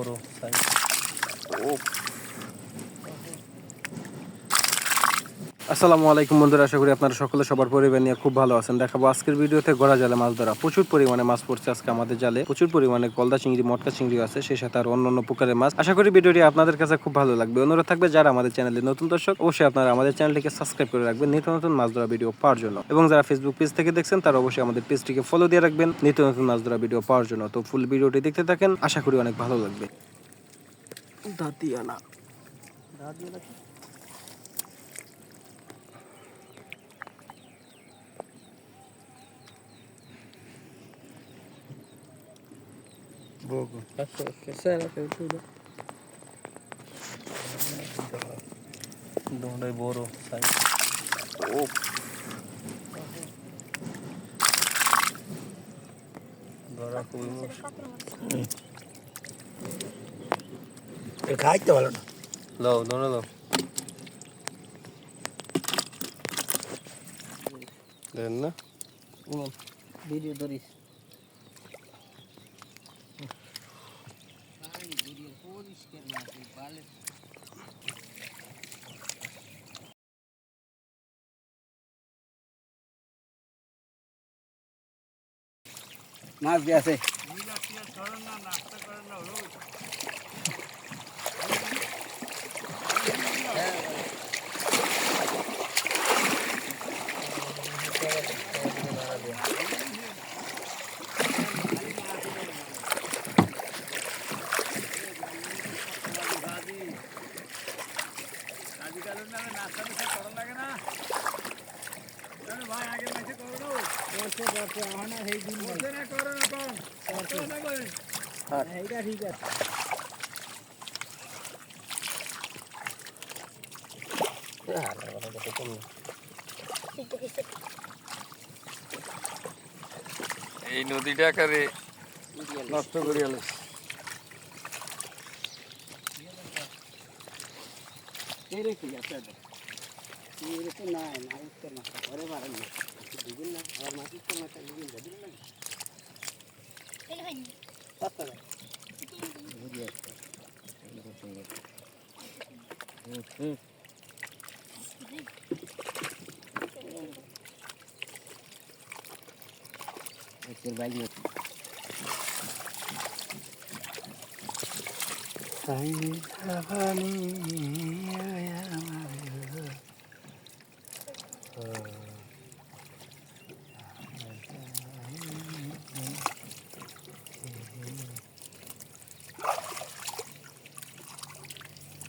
বড় সাইজ। আসসালামু আলাইকুম বন্ধুরা, আশা করি আপনারা সকলে সবার পরিবার নিয়ে খুব ভালো আছেন। দেখাবো আজকের ভিডিওতে গড়া জালে মাছ ধরা। প্রচুর পরিমাণে মাছ পড়ছে আজকে আমাদের জালে। প্রচুর পরিমাণে গলদা চিংড়ি, মটকা চিংড়ি আছে, সেই সাথে আর অন্যান্য প্রকারের মাছ। আশা করি ভিডিওটি আপনাদের কাছে খুব ভালো লাগবে। অনুরোধ থাকবে যারা আমাদের চ্যানেলে নতুন দর্শক, অবশ্যই আপনারা আমাদের চ্যানেলটিকে সাবস্ক্রাইব করে রাখবেন নিত্য নতুন মাছ ধরা ভিডিও পাওয়ার জন্য। এবং যারা ফেসবুক পেজ থেকে দেখছেন তারা অবশ্যই আমাদের পেজটিকে ফলো দিয়ে রাখবেন নিত্য নতুন মাছ ধরা ভিডিও পাওয়ার জন্য। তো ফুল ভিডিওটি দেখতে থাকেন, আশা করি অনেক ভালো লাগবে। দাদিয়ানা Bogo. Donde boro sai. Oh. Dora kuimus. খাইতে ভালো না। Lo, dona lo. দেন না? ভিডিও ধরিস। মাছ দিয়ে আছে। এই নদীটা করে নষ্ট করে আলো।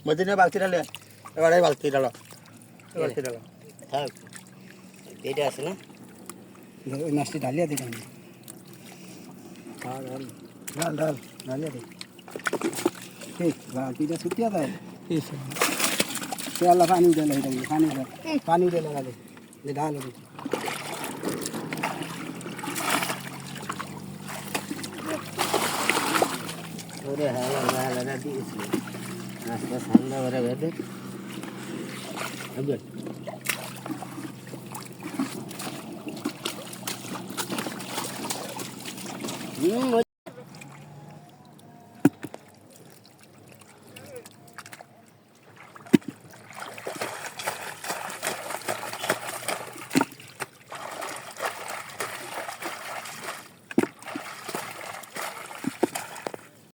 মদিনা বালতি ডালে এবারে বালতি ডালো হ্যাঁ এইটা আছে না ওই মাছটি ঢালিয়া দিলাম ডাল ডাল ঢালিয়া দে ঠিক বালতিটা ছুটিয়া দেয় তেলা পানি দিলে পানি দিলে লাগে ঢাল ওরে হালা দিয়েছি আস্তে ঠান্ডা করে বেঁধে